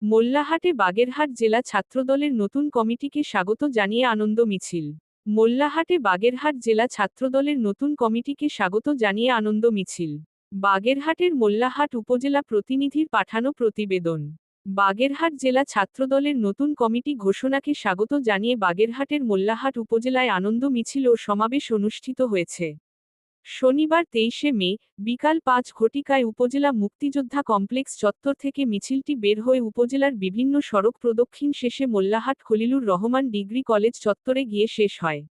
মোল্লাহাটে বাগেরহাট জেলা ছাত্রদলের নতুন কমিটিকে স্বাগত জানিয়ে আনন্দ মিছিল। মোল্লাহাটে বাগেরহাট জেলা ছাত্রদলের নতুন কমিটিকে স্বাগত জানিয়ে আনন্দ মিছিল। বাগেরহাটের মোল্লাহাট উপজেলা প্রতিনিধির পাঠানো প্রতিবেদন। বাগেরহাট জেলা ছাত্রদলের নতুন কমিটি ঘোষণাকে স্বাগত জানিয়ে বাগেরহাটের মোল্লাহাট উপজেলায় আনন্দ মিছিল ও সমাবেশ অনুষ্ঠিত হয়েছে। শনিবার 23শে মে, বিকাল 5 ঘটিকায় উপজেলা মুক্তিযোদ্ধা কমপ্লেক্স চত্বর থেকে মিছিলটি বের হয়ে উপজেলার বিভিন্ন সড়ক প্রদক্ষিণ শেষে মোল্লাহাট খলিলুর রহমান ডিগ্রি কলেজ চত্বরে গিয়ে শেষ হয়।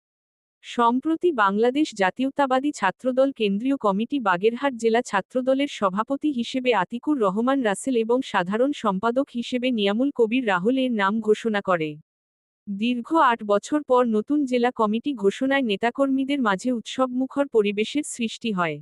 সম্প্রতি বাংলাদেশ জাতীয়তাবাদী ছাত্রদল কেন্দ্রীয় কমিটি বাগেরহাট জেলা ছাত্রদলের সভাপতি হিসেবে আতিকুর রহমান রাসেল এবং সাধারণ সম্পাদক হিসেবে নিয়ামুল কবির রাহুল এর নাম ঘোষণা করে। দীর্ঘ 8 বছর পর নতুন জেলা কমিটি ঘোষণায় নেতাকর্মীদের মাঝে উৎসবমুখর পরিবেশের সৃষ্টি হয়।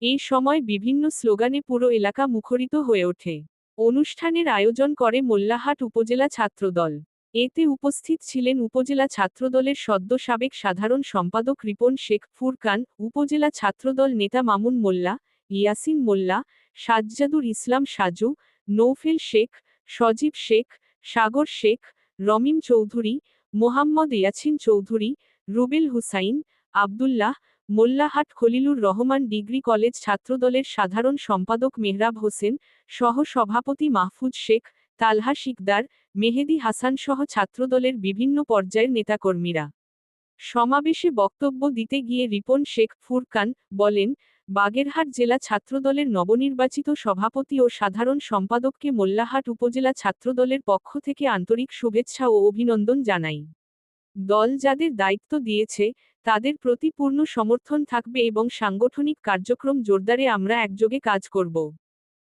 এই সময় বিভিন্ন স্লোগানে পুরো এলাকা মুখরিত হয়ে ওঠে। অনুষ্ঠানের আয়োজন করে মোল্লাহাট উপজেলা ছাত্রদল। এতে উপস্থিত ছিলেন উপজেলা ছাত্রদলের সদ্য সাবেক সাধারণ সম্পাদক রিপন শেখ, ফুরকান, উপজেলা ছাত্রদল নেতা মামুন মোল্লা, ইয়াসিন মোল্লা, সাজ্জাদুর ইসলাম সাজু, নৌফেল শেখ, সজীব শেখ, সাগর শেখ, রমিম চৌধুরী, মোহাম্মদ ইয়াছিন চৌধুরী, রুবেল হুসাইন, আবদুল্লাহ, মোল্লাহাট খলিলুর রহমান ডিগ্রি কলেজ ছাত্রদলের সাধারণ সম্পাদক মেহরাব হোসেন, সহ সভাপতি মাহফুজ শেখ, তালহা শিকদার, মেহেদি হাসান সহ ছাত্রদলের বিভিন্ন পর্যায়ের নেতাকর্মীরা সমাবেশে বক্তব্য দিতে গিয়ে রিপন শেখ, ফুরকান, বলেন, বাগেরহাট জেলা ছাত্রদলের নবনির্বাচিত সভাপতি ও সাধারণ সম্পাদককে মোল্লাহাট উপজেলা ছাত্রদলের পক্ষ থেকে আন্তরিক শুভেচ্ছা ও অভিনন্দন জানাই। দল যাদের দায়িত্ব দিয়েছে, তাদের প্রতি পূর্ণ সমর্থন থাকবে এবং সাংগঠনিক কার্যক্রম জোরদারে আমরা একযোগে কাজ করব।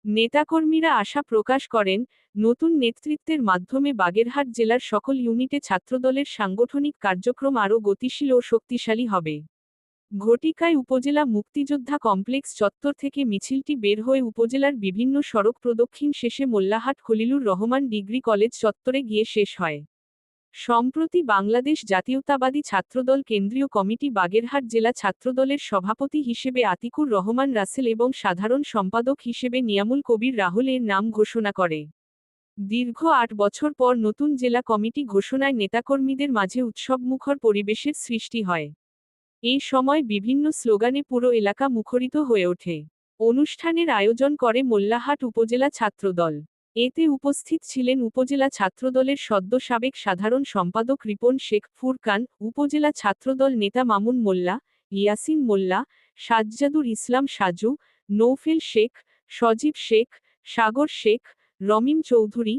নেতাকর্মীরা আশা প্রকাশ করেন, নতুন নেতৃত্বের মাধ্যমে বাগেরহাট জেলার সকল ইউনিটে ছাত্রদলের সাংগঠনিক কার্যক্রম আরও গতিশীল ও শক্তিশালী হবে। ঘটিকায় উপজেলা মুক্তিযোদ্ধা কমপ্লেক্স চত্বর থেকে মিছিলটি বের হয়ে উপজেলার বিভিন্ন সড়ক প্রদক্ষিণ শেষে মোল্লাহাট খলিলুর রহমান ডিগ্রি কলেজ চত্বরে গিয়ে শেষ হয়। সম্প্রতি বাংলাদেশ জাতীয়তাবাদী ছাত্রদল কেন্দ্রীয় কমিটি বাগেরহাট জেলা ছাত্রদলের সভাপতি হিসেবে আতিকুর রহমান রাসেল এবং সাধারণ সম্পাদক হিসেবে নিয়ামুল কবির রাহুল এর নাম ঘোষণা করে। দীর্ঘ 8 বছর পর নতুন জেলা কমিটি ঘোষণায় নেতাকর্মীদের মাঝে উৎসবমুখর পরিবেশের সৃষ্টি হয়। এই সময় বিভিন্ন স্লোগানে পুরো এলাকা মুখরিত হয়ে ওঠে। অনুষ্ঠানের আয়োজন করে মোল্লাহাট উপজেলা ছাত্রদল। এতে উপস্থিত ছিলেন উপজেলা ছাত্রদলের সদ্য সাবেক সাধারণ সম্পাদক রিপন শেখ, ফুরকান, উপজেলা ছাত্রদল নেতা মামুন মোল্লা, ইয়াসিন মোল্লা, সাজ্জাদুর ইসলাম সাজু, নৌফেল শেখ, সজীব শেখ, সাগর শেখ, রমিম চৌধুরী,